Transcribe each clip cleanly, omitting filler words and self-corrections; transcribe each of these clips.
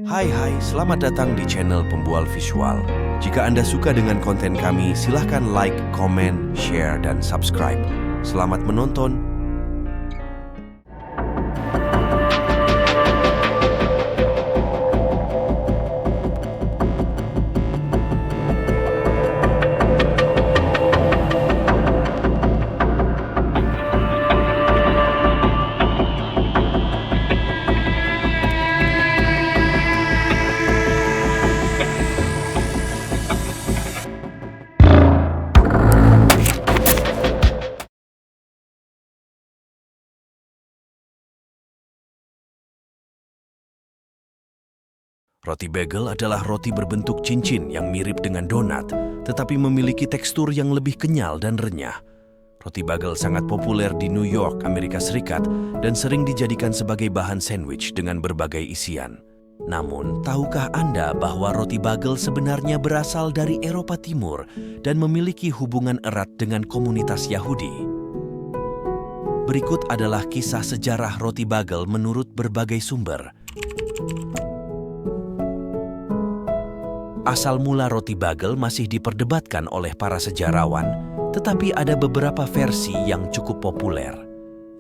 Hai, selamat datang di channel Pembual Visual. Jika Anda suka dengan konten kami, silahkan like, komen, share, dan subscribe. Selamat menonton. Roti bagel adalah roti berbentuk cincin yang mirip dengan donat, tetapi memiliki tekstur yang lebih kenyal dan renyah. Roti bagel sangat populer di New York, Amerika Serikat, dan sering dijadikan sebagai bahan sandwich dengan berbagai isian. Namun, tahukah Anda bahwa roti bagel sebenarnya berasal dari Eropa Timur dan memiliki hubungan erat dengan komunitas Yahudi? Berikut adalah kisah sejarah roti bagel menurut berbagai sumber. Asal mula roti bagel masih diperdebatkan oleh para sejarawan, tetapi ada beberapa versi yang cukup populer.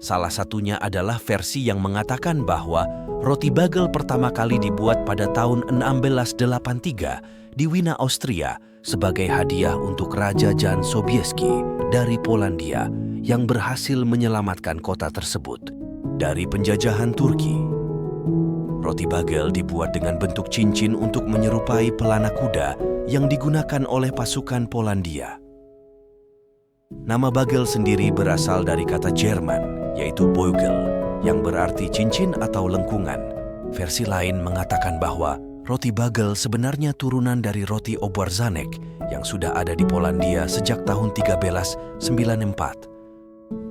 Salah satunya adalah versi yang mengatakan bahwa roti bagel pertama kali dibuat pada tahun 1683 di Wina, Austria sebagai hadiah untuk Raja Jan Sobieski dari Polandia yang berhasil menyelamatkan kota tersebut dari penjajahan Turki. Roti bagel dibuat dengan bentuk cincin untuk menyerupai pelana kuda yang digunakan oleh pasukan Polandia. Nama bagel sendiri berasal dari kata Jerman, yaitu Beugel, yang berarti cincin atau lengkungan. Versi lain mengatakan bahwa roti bagel sebenarnya turunan dari roti Obwarzanek yang sudah ada di Polandia sejak tahun 1394.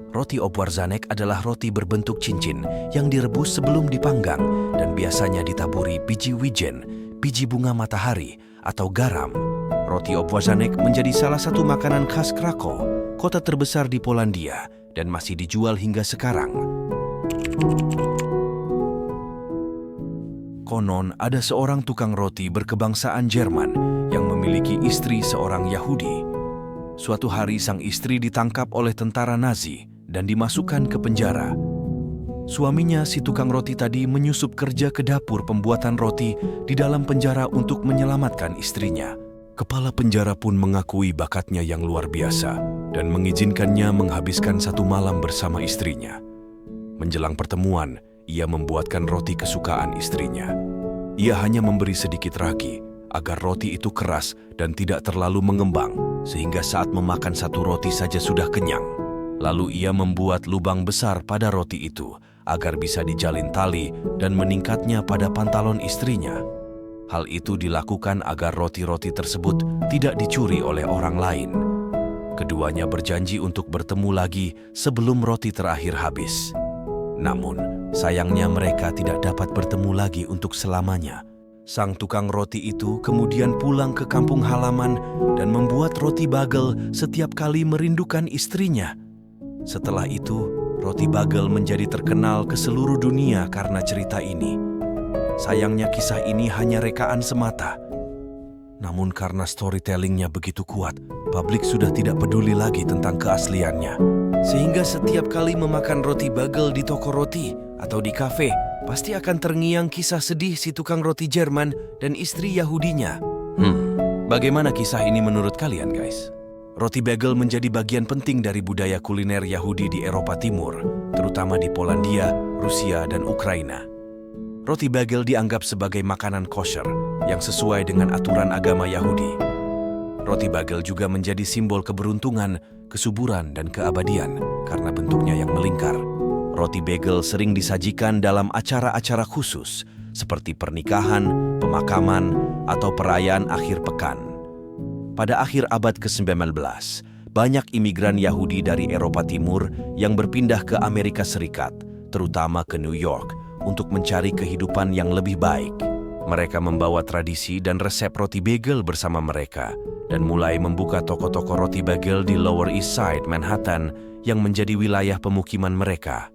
Roti Obwarzanek adalah roti berbentuk cincin yang direbus sebelum dipanggang dan biasanya ditaburi biji wijen, biji bunga matahari, atau garam. Roti Obwarzanek menjadi salah satu makanan khas Krakow, kota terbesar di Polandia, dan masih dijual hingga sekarang. Konon ada seorang tukang roti berkebangsaan Jerman yang memiliki istri seorang Yahudi. Suatu hari sang istri ditangkap oleh tentara Nazi dan dimasukkan ke penjara. Suaminya, si tukang roti tadi, menyusup kerja ke dapur pembuatan roti di dalam penjara untuk menyelamatkan istrinya. Kepala penjara pun mengakui bakatnya yang luar biasa dan mengizinkannya menghabiskan satu malam bersama istrinya. Menjelang pertemuan, ia membuatkan roti kesukaan istrinya. Ia hanya memberi sedikit ragi agar roti itu keras dan tidak terlalu mengembang, sehingga saat memakan satu roti saja sudah kenyang. Lalu ia membuat lubang besar pada roti itu agar bisa dijalin tali dan meningkatnya pada pantalon istrinya. Hal itu dilakukan agar roti-roti tersebut tidak dicuri oleh orang lain. Keduanya berjanji untuk bertemu lagi sebelum roti terakhir habis. Namun, sayangnya mereka tidak dapat bertemu lagi untuk selamanya. Sang tukang roti itu kemudian pulang ke kampung halaman dan membuat roti bagel setiap kali merindukan istrinya. Setelah itu, roti bagel menjadi terkenal ke seluruh dunia karena cerita ini. Sayangnya kisah ini hanya rekaan semata. Namun karena storytellingnya begitu kuat, publik sudah tidak peduli lagi tentang keasliannya. Sehingga setiap kali memakan roti bagel di toko roti atau di kafe, pasti akan terngiang kisah sedih si tukang roti Jerman dan istri Yahudinya. Bagaimana kisah ini menurut kalian, guys? Roti bagel menjadi bagian penting dari budaya kuliner Yahudi di Eropa Timur, terutama di Polandia, Rusia, dan Ukraina. Roti bagel dianggap sebagai makanan kosher yang sesuai dengan aturan agama Yahudi. Roti bagel juga menjadi simbol keberuntungan, kesuburan, dan keabadian karena bentuknya yang melingkar. Roti bagel sering disajikan dalam acara-acara khusus seperti pernikahan, pemakaman, atau perayaan akhir pekan. Pada akhir abad ke-19, banyak imigran Yahudi dari Eropa Timur yang berpindah ke Amerika Serikat, terutama ke New York, untuk mencari kehidupan yang lebih baik. Mereka membawa tradisi dan resep roti bagel bersama mereka, dan mulai membuka toko-toko roti bagel di Lower East Side, Manhattan, yang menjadi wilayah pemukiman mereka.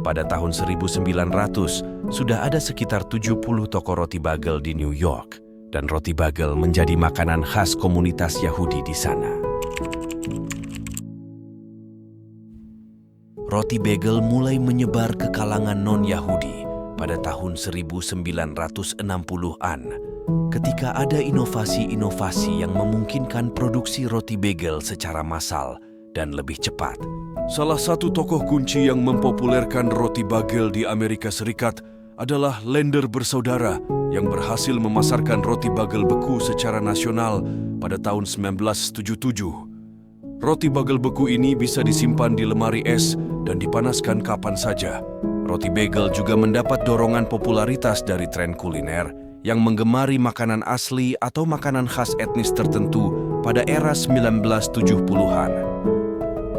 Pada tahun 1900, sudah ada sekitar 70 toko roti bagel di New York, dan roti bagel menjadi makanan khas komunitas Yahudi di sana. Roti bagel mulai menyebar ke kalangan non-Yahudi pada tahun 1960-an, ketika ada inovasi-inovasi yang memungkinkan produksi roti bagel secara massal dan lebih cepat. Salah satu tokoh kunci yang mempopulerkan roti bagel di Amerika Serikat adalah Lander bersaudara yang berhasil memasarkan roti bagel beku secara nasional pada tahun 1977. Roti bagel beku ini bisa disimpan di lemari es dan dipanaskan kapan saja. Roti bagel juga mendapat dorongan popularitas dari tren kuliner yang menggemari makanan asli atau makanan khas etnis tertentu pada era 1970-an.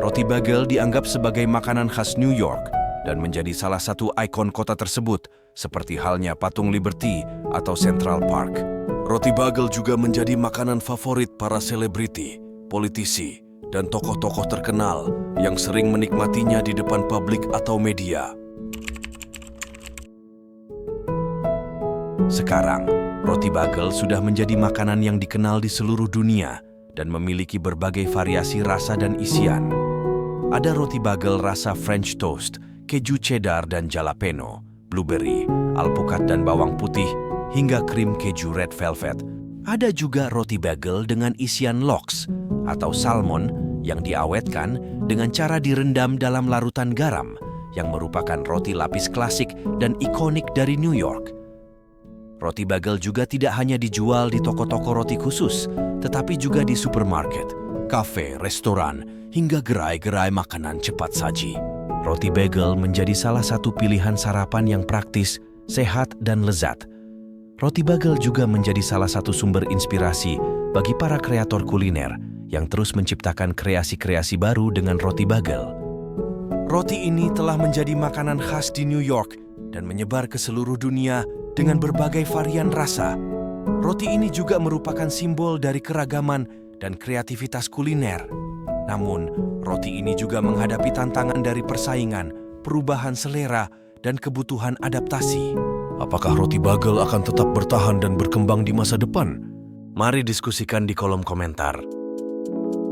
Roti bagel dianggap sebagai makanan khas New York dan menjadi salah satu ikon kota tersebut, seperti halnya Patung Liberty atau Central Park. Roti bagel juga menjadi makanan favorit para selebriti, politisi, dan tokoh-tokoh terkenal yang sering menikmatinya di depan publik atau media. Sekarang, roti bagel sudah menjadi makanan yang dikenal di seluruh dunia dan memiliki berbagai variasi rasa dan isian. Ada roti bagel rasa French toast, keju cheddar dan jalapeno, blueberry, alpukat dan bawang putih, hingga krim keju red velvet. Ada juga roti bagel dengan isian lox atau salmon yang diawetkan dengan cara direndam dalam larutan garam, yang merupakan roti lapis klasik dan ikonik dari New York. Roti bagel juga tidak hanya dijual di toko-toko roti khusus, tetapi juga di supermarket, kafe, restoran, hingga gerai-gerai makanan cepat saji. Roti bagel menjadi salah satu pilihan sarapan yang praktis, sehat, dan lezat. Roti bagel juga menjadi salah satu sumber inspirasi bagi para kreator kuliner yang terus menciptakan kreasi-kreasi baru dengan roti bagel. Roti ini telah menjadi makanan khas di New York dan menyebar ke seluruh dunia dengan berbagai varian rasa. Roti ini juga merupakan simbol dari keragaman dan kreativitas kuliner. Namun, roti ini juga menghadapi tantangan dari persaingan, perubahan selera, dan kebutuhan adaptasi. Apakah roti bagel akan tetap bertahan dan berkembang di masa depan? Mari diskusikan di kolom komentar.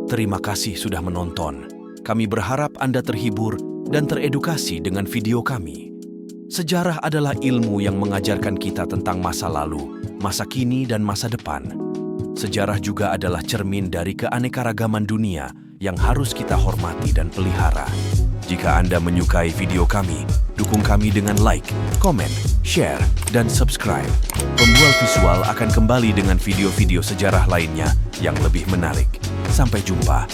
Terima kasih sudah menonton. Kami berharap Anda terhibur dan teredukasi dengan video kami. Sejarah adalah ilmu yang mengajarkan kita tentang masa lalu, masa kini, dan masa depan. Sejarah juga adalah cermin dari keanekaragaman dunia yang harus kita hormati dan pelihara. Jika Anda menyukai video kami, dukung kami dengan like, komen, share, dan subscribe. Pembual visual akan kembali dengan video-video sejarah lainnya yang lebih menarik. Sampai jumpa.